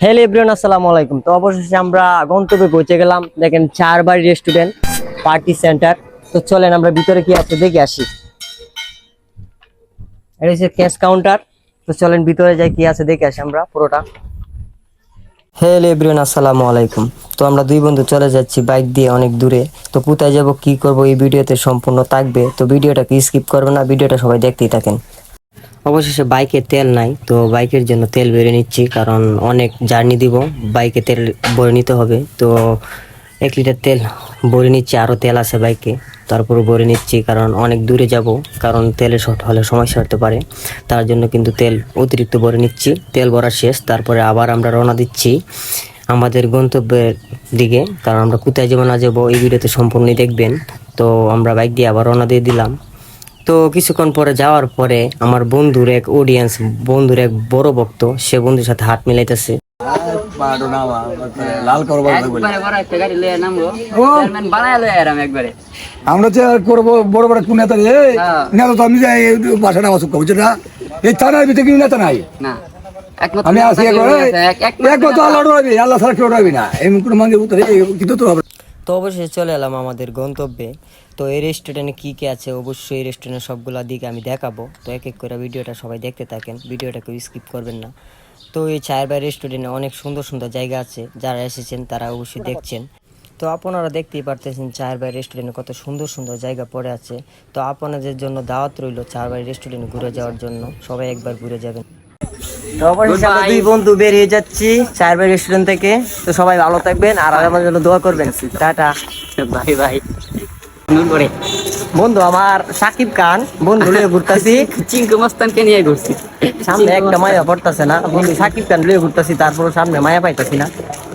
Hello everyone, আসসালামু আলাইকুম। তো অবশেষে আমরা গন্তব্যে পৌঁছে গেলাম। দেখেন, চারবাড়ি রেস্টুরেন্ট পার্টি সেন্টার। তো চলেন আমরা ভিতরে কি আছে দেখে আসি। এটা হচ্ছে ক্যাশ কাউন্টার। তো চলেন ভিতরে যাই, কি আছে দেখে আসি আমরা পুরোটা। হ্যালো এভরিওয়ান, আসসালামু আলাইকুম। তো আমরা দুই বন্ধু চলে যাচ্ছি বাইক দিয়ে অনেক দূরে। তো কোথায় যাব, কি করব, এই ভিডিওতে সম্পূর্ণ থাকবে। তো ভিডিওটাকে স্কিপ করবেন না, ভিডিওটা সবাই দেখতেই থাকেন। অবশেষে বাইকে তেল নাই, তো বাইকের জন্য তেল ভরে নিচ্ছি, কারণ অনেক জার্নি দিব, বাইকে তেল ভরে নিতে হবে। তো 1 লিটার তেল ভরে নিচ্ছি, আরও তেল আছে বাইকে, তারপর ভরে নিচ্ছি, কারণ অনেক দূরে যাব, কারণ তেলের শর্ট হলে সমস্যা হতে পারে। তার জন্য কিন্তু তেল অতিরিক্ত ভরে নিচ্ছি। তেল ভরা শেষ, তারপরে আবার আমরা রওনা দিচ্ছি আমাদের গন্তব্যের দিকে। কারণ আমরা কোথায় যাবো না যাবো এই ভিডিওতে সম্পূর্ণই দেখবেন। তো আমরা বাইক দিয়ে আবার রওনা দিয়ে দিলাম। তো কিছুক্ষণ পরে যাওয়ার পরে আমার বন্ধুর এক অডিয়েন্স, বন্ধুর এক বড় ভক্ত, সে বন্ধুর সাথে হাত মিলাইতেছে। আমরা যে করবো বড় বড় কোন নেতা রে নেতা তো আমি যাই বাসাটা অসুখ বুঝছো না, এই থানার ভিতরে কিন্তু নেতা নাই। আমি আসি একমাত্র আল্লাহ রবি, আল্লাহ ছাড়া কেউ রবি না, এমন কোনো মানুষ উত্তরে কিন্তু তো হবে। তো অবশ্যই চলে এলাম আমাদের গন্তব্যে। তো এই রেস্টুরেন্টে কী কী আছে, অবশ্যই এই রেস্টুরেন্টের সবগুলা দিকে আমি দেখাবো। তো এক এক করে ভিডিওটা সবাই দেখতে থাকেন, ভিডিওটা কেউ স্কিপ করবেন না। তো এই চারবাই রেস্টুরেন্টে অনেক সুন্দর সুন্দর জায়গা আছে, যারা এসেছেন তারা অবশ্যই দেখছেন। তো আপনারা দেখতেই পারতেছেন চারবাই রেস্টুরেন্টে কত সুন্দর সুন্দর জায়গা পড়ে আছে। তো আপনাদের জন্য দাওয়াত রইল চারবাই রেস্টুরেন্টে ঘুরে যাওয়ার জন্য, সবাই একবার ঘুরে যাবেন। তো অবশেষে আমরা দুই বন্ধু বেরিয়ে যাচ্ছি চারবাই রেস্টুরেন্ট থেকে। তো সবাই ভালো থাকবেন আর আমার জন্য দোয়া করবেন। Tata bye bye. বন্ধু আমার সাকিব খান বন্ধু লিয়ে ঘুরতাছি, চিঙ্কু মস্তানকে নিয়ে ঘুরছি। সামনে একটা মায়া পড়তাছে না, বন্ধু সাকিব খান লিয়ে ঘুরতাছি, তারপর সামনে মায়া পাইতাছি না।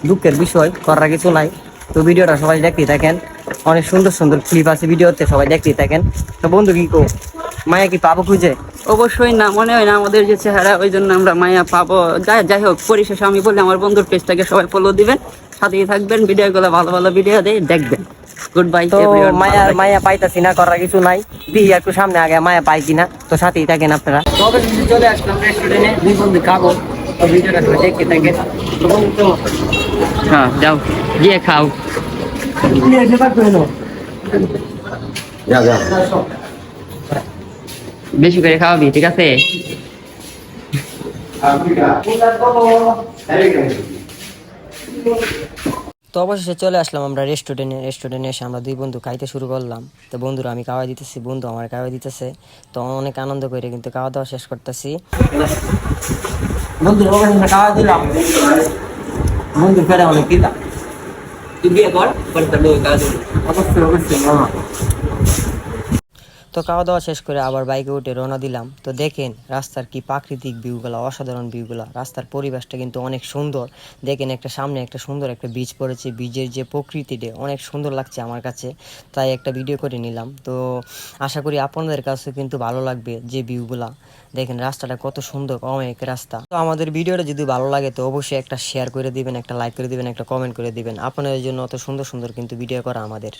দুঃখের বিষয়, করার কিছু নাই। তো ভিডিওটা সবাই দেখতেই থাকেন, অনেক সুন্দর সুন্দর ক্লিপ আছে ভিডিওতে, সবাই দেখতেই থাকেন। তো বন্ধু কি কো, মায়া কি পাবো খুঁজে? অবশ্যই না, মনে হয় না আমাদের যে চেহারা, ওই জন্য আমরা মায়া পাবো। যাই হোক, পরিশেষে আমি বলি আমার বন্ধুর পেজটাকে সবাই ফলো দিবেন, সাথেই থাকবেন, ভিডিওগুলো ভালো ভালো ভিডিও দিয়ে দেখবেন। Good bye. তো মায়া পাইতাছি না, করার কিছু নাই। দিই একটু সামনে আগে মায়া পাই কিনা, তো সাথেই থাকেন আপনারা। তবে চলে আসলাম রেস্টুরেন্টে, দুই বন্ধু খাবো। তো ভিডিওটা সবাই দেখতে থাকেন। তো বন্ধু হ্যাঁ, যাও গিয়ে খাও। বেশি করে খাওয়াবি, ঠিক আছে? তো অবশেষে চলে আসলাম আমরা রেস্টুরেন্টে এসে আমরা দুই বন্ধু খাইতে শুরু করলাম। তো বন্ধুরা আমি খাওয়া দিতেছি, বন্ধু আমার খাওয়া দিতেছে। তো অনেক আনন্দ করে কিন্তু খাওয়া দাওয়া শেষ করতেছি। বন্ধু খাওয়া দিলাম, বন্ধু ফেরে অনেক দিলাম। তুই বিয়ে কর, অবশ্যই অবশ্যই। তো খাওয়া দাওয়া শেষ করে আবার বাইকে উঠে রওনা দিলাম। তো দেখেন রাস্তার কি প্রাকৃতিক ভিউগুলা, অসাধারণ ভিউগুলা, রাস্তার পরিবেশটা কিন্তু অনেক সুন্দর। দেখেন একটা সামনে একটা সুন্দর একটা বীজ পড়েছে, বীজের যে প্রকৃতিটা অনেক সুন্দর লাগছে আমার কাছে, তাই একটা ভিডিও করে নিলাম। তো আশা করি আপনাদের কাছে কিন্তু ভালো লাগবে যে ভিউগুলা। দেখেন রাস্তাটা কত সুন্দর, অনেক রাস্তা। তো আমাদের ভিডিওটা যদি ভালো লাগে তো অবশ্যই একটা শেয়ার করে দিবেন, একটা লাইক করে দিবেন, একটা কমেন্ট করে দিবেন। আপনাদের জন্য অত সুন্দর সুন্দর কিন্তু ভিডিও করা আমাদের।